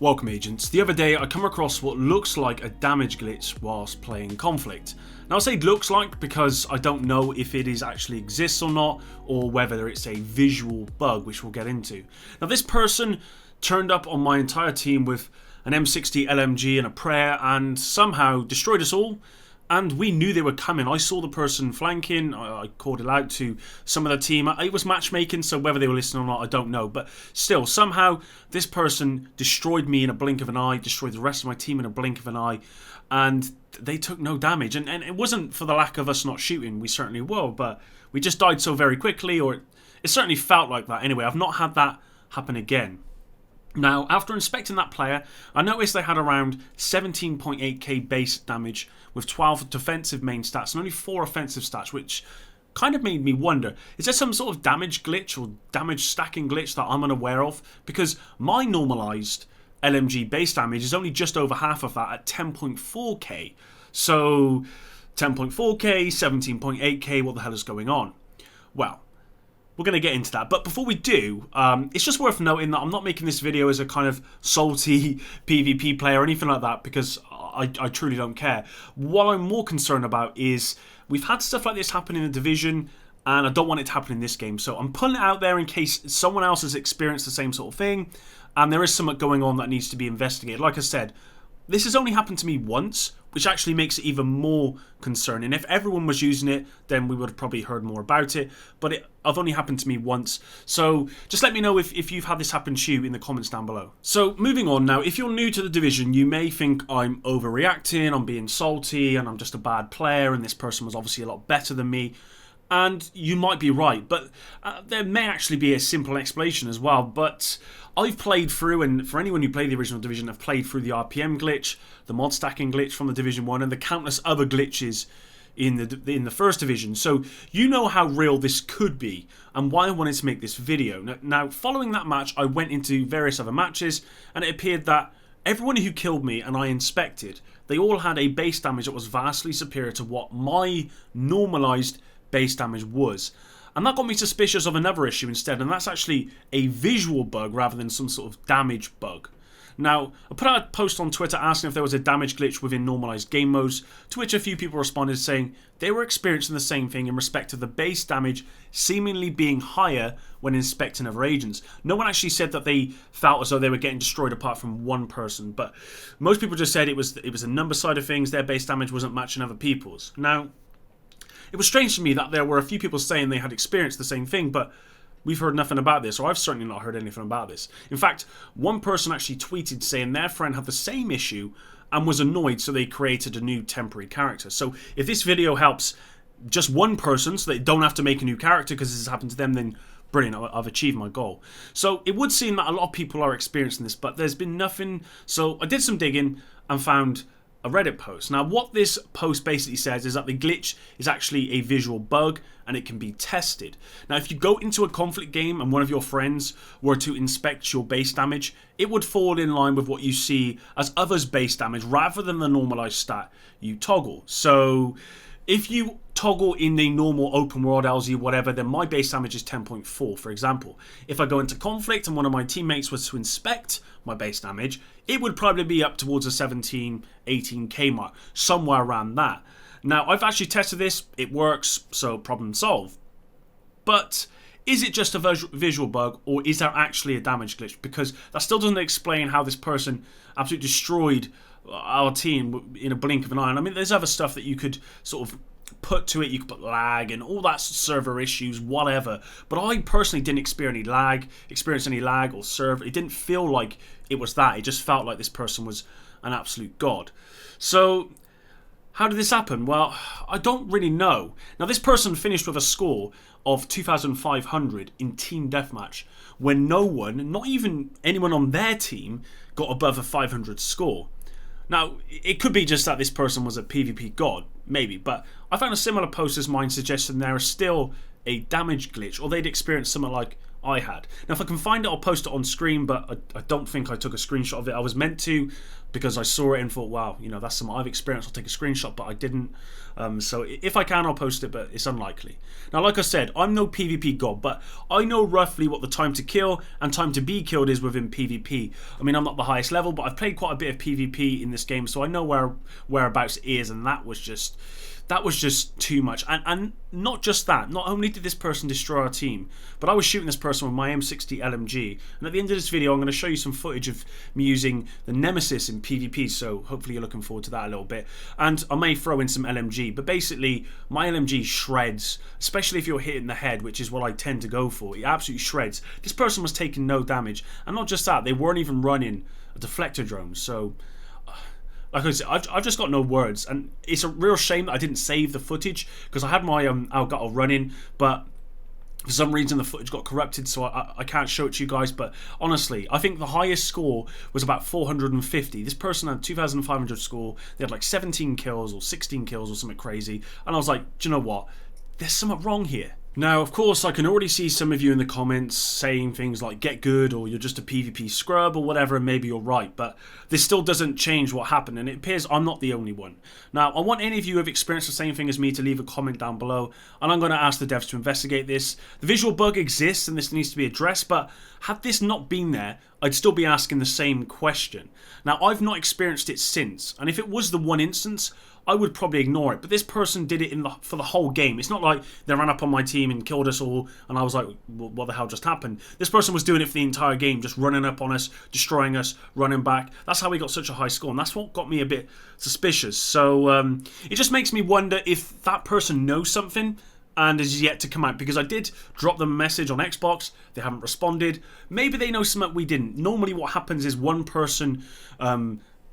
Welcome agents. The other day I come across what looks like a damage glitch whilst playing Conflict. Now I say looks like because I don't know if it actually exists or not, or whether it's a visual bug, which we'll get into. Now this person turned up on my entire team with an M60 LMG and a prayer and somehow destroyed us all. And we knew they were coming. I saw the person flanking. I called it out to some of the team. It was matchmaking, so whether they were listening or not, I don't know. But still, somehow, this person destroyed me in a blink of an eye, destroyed the rest of my team in a blink of an eye, and they took no damage. And it wasn't for the lack of us not shooting. We certainly were, but we just died so very quickly, or it certainly felt like that. Anyway, I've not had that happen again. Now, after inspecting that player, I noticed they had around 17.8k base damage with 12 defensive main stats and only 4 offensive stats, which kind of made me wonder, is there some sort of damage glitch or damage stacking glitch that I'm unaware of? Because my normalized LMG base damage is only just over half of that at 10.4k. So 10.4k, 17.8k, what the hell is going on? Well, we're going to get into that, but before we do, it's just worth noting that I'm not making this video as a kind of salty PvP player or anything like that, because I truly don't care. What I'm more concerned about is we've had stuff like this happen in the Division, and I don't want it to happen in this game, so I'm putting it out there in case someone else has experienced the same sort of thing, and there is something going on that needs to be investigated. Like I said, this has only happened to me once, which actually makes it even more concerning. If everyone was using it, then we would have probably heard more about it. But it's only happened to me once. So just let me know if you've had this happen to you in the comments down below. So moving on now, if you're new to the Division, you may think I'm overreacting, I'm being salty, and I'm just a bad player, and this person was obviously a lot better than me. And you might be right, but there may actually be a simple explanation as well. But I've played through, and for anyone who played the original Division, I've played through the RPM glitch, the mod stacking glitch from the Division 1, and the countless other glitches in the first Division. So you know how real this could be, and why I wanted to make this video. Now, following that match, I went into various other matches, and it appeared that everyone who killed me and I inspected, they all had a base damage that was vastly superior to what my normalized base damage was. And that got me suspicious of another issue instead, and that's actually a visual bug rather than some sort of damage bug. Now, I put out a post on Twitter asking if there was a damage glitch within normalized game modes, to which a few people responded saying they were experiencing the same thing in respect to the base damage seemingly being higher when inspecting other agents. No one actually said that they felt as though they were getting destroyed apart from one person, but most people just said it was a number side of things, their base damage wasn't matching other people's. Now, it was strange to me that there were a few people saying they had experienced the same thing, but we've heard nothing about this, or I've certainly not heard anything about this. In fact, one person actually tweeted saying their friend had the same issue and was annoyed, so they created a new temporary character. So if this video helps just one person so they don't have to make a new character because this has happened to them, then brilliant, I've achieved my goal. So it would seem that a lot of people are experiencing this, but there's been nothing. So I did some digging and found a Reddit post. Now what this post basically says is that the glitch is actually a visual bug and it can be tested. Now if you go into a Conflict game and one of your friends were to inspect your base damage, it would fall in line with what you see as others' base damage rather than the normalized stat you toggle. So if you toggle in the normal open world LZ whatever, then my base damage is 10.4, for example. If I go into Conflict and one of my teammates was to inspect my base damage, it would probably be up towards a 17, 18k mark, somewhere around that. Now, I've actually tested this, it works, so problem solved. But is it just a visual bug, or is there actually a damage glitch? Because that still doesn't explain how this person absolutely destroyed our team in a blink of an eye. And I mean, there's other stuff that you could sort of put to it. You could put lag and all that server issues, whatever. But I personally didn't experience any lag or server. It didn't feel like it was that. It just felt like this person was an absolute god. So how did this happen? Well, I don't really know. Now, this person finished with a score of 2,500 in Team Deathmatch when no one, not even anyone on their team, got above a 500 score. Now, it could be just that this person was a PvP god, maybe, but I found a similar post as mine suggesting there are still a damage glitch, or they'd experienced something like I had. Now if I can find it, I'll post it on screen, but I don't think I took a screenshot of it. I was meant to, because I saw it and thought, wow, you know, that's something I've experienced, I'll take a screenshot, but I didn't. So if I can, I'll post it, but it's unlikely. Now like I said, I'm no PvP god, but I know roughly what the time to kill and time to be killed is within PvP. I mean, I'm not the highest level, but I've played quite a bit of PvP in this game, so I know whereabouts it is, and that was just too much. And not just that, not only did this person destroy our team, but I was shooting this person with my M60 LMG, and at the end of this video I'm going to show you some footage of me using the Nemesis in PvP, so hopefully you're looking forward to that a little bit, and I may throw in some LMG, but basically my LMG shreds, especially if you're hitting the head, which is what I tend to go for. It absolutely shreds. This person was taking no damage, and not just that, they weren't even running a deflector drone, so like I said, I've just got no words, and it's a real shame that I didn't save the footage, because I had my Elgato running, but for some reason the footage got corrupted, so I can't show it to you guys. But honestly, I think the highest score was about 450. This person had 2,500 score, they had like 17 kills or 16 kills or something crazy, and I was like, do you know what, there's something wrong here. Now, of course, I can already see some of you in the comments saying things like get good, or you're just a PvP scrub, or whatever, and maybe you're right, but this still doesn't change what happened, and it appears I'm not the only one. Now, I want any of you who have experienced the same thing as me to leave a comment down below, and I'm going to ask the devs to investigate this. The visual bug exists, and this needs to be addressed, but had this not been there, I'd still be asking the same question. Now, I've not experienced it since, and if it was the one instance, I would probably ignore it, but this person did it for the whole game. It's not like they ran up on my team and killed us all, and I was like, well, what the hell just happened? This person was doing it for the entire game, just running up on us, destroying us, running back. That's how we got such a high score, and that's what got me a bit suspicious. So it just makes me wonder if that person knows something and is yet to come out, because I did drop them a message on Xbox, they haven't responded. Maybe they know something we didn't. Normally what happens is one person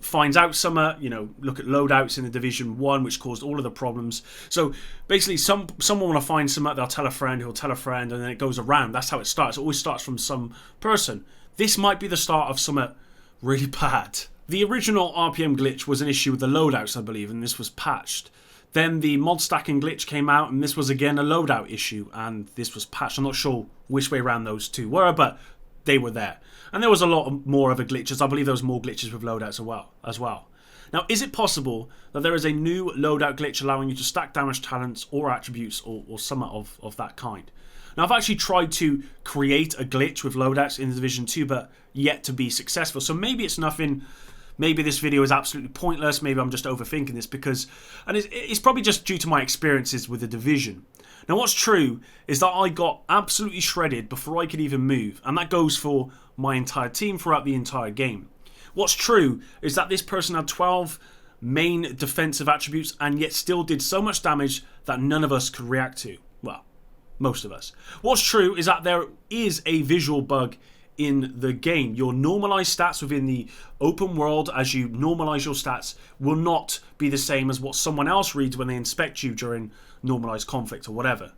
finds out something, you know, look at loadouts in the Division 1, which caused all of the problems. So basically someone want to find something, they'll tell a friend, who'll tell a friend, and then it goes around. That's how it starts. It always starts from some person. This might be the start of something really bad. The original RPM glitch was an issue with the loadouts, I believe, and this was patched. Then the mod stacking glitch came out, and this was again a loadout issue, and this was patched. I'm not sure which way around those two were, but they were there. And there was a lot more other glitches. I believe there was more glitches with loadouts as well. Now, is it possible that there is a new loadout glitch allowing you to stack damage talents or attributes or something of that kind? Now, I've actually tried to create a glitch with loadouts in the Division 2, but yet to be successful. So maybe it's nothing. Maybe this video is absolutely pointless. Maybe I'm just overthinking this and it's probably just due to my experiences with the Division. Now, what's true is that I got absolutely shredded before I could even move, and that goes for my entire team throughout the entire game. What's true is that this person had 12 main defensive attributes and yet still did so much damage that none of us could react to. Well, most of us. What's true is that there is a visual bug in the game. Your normalized stats within the open world, as you normalize your stats, will not be the same as what someone else reads when they inspect you during normalized conflict or whatever.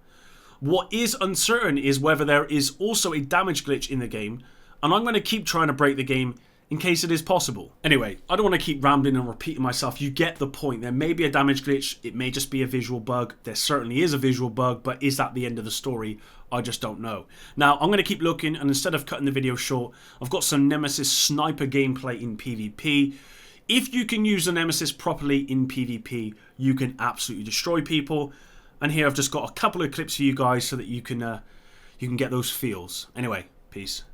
What is uncertain is whether there is also a damage glitch in the game, and I'm going to keep trying to break the game in case it is possible. Anyway, I don't want to keep rambling and repeating myself. You get the point. There may be a damage glitch. It may just be a visual bug. There certainly is a visual bug, but is that the end of the story? I just don't know. Now, I'm going to keep looking, and instead of cutting the video short, I've got some Nemesis sniper gameplay in PvP. If you can use the Nemesis properly in PvP, you can absolutely destroy people. And here I've just got a couple of clips for you guys so that you can get those feels. Anyway, peace.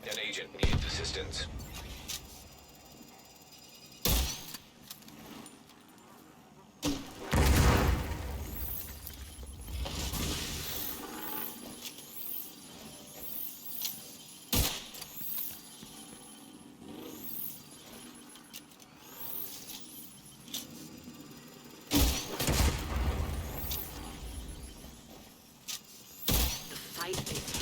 An agent needs assistance. tight.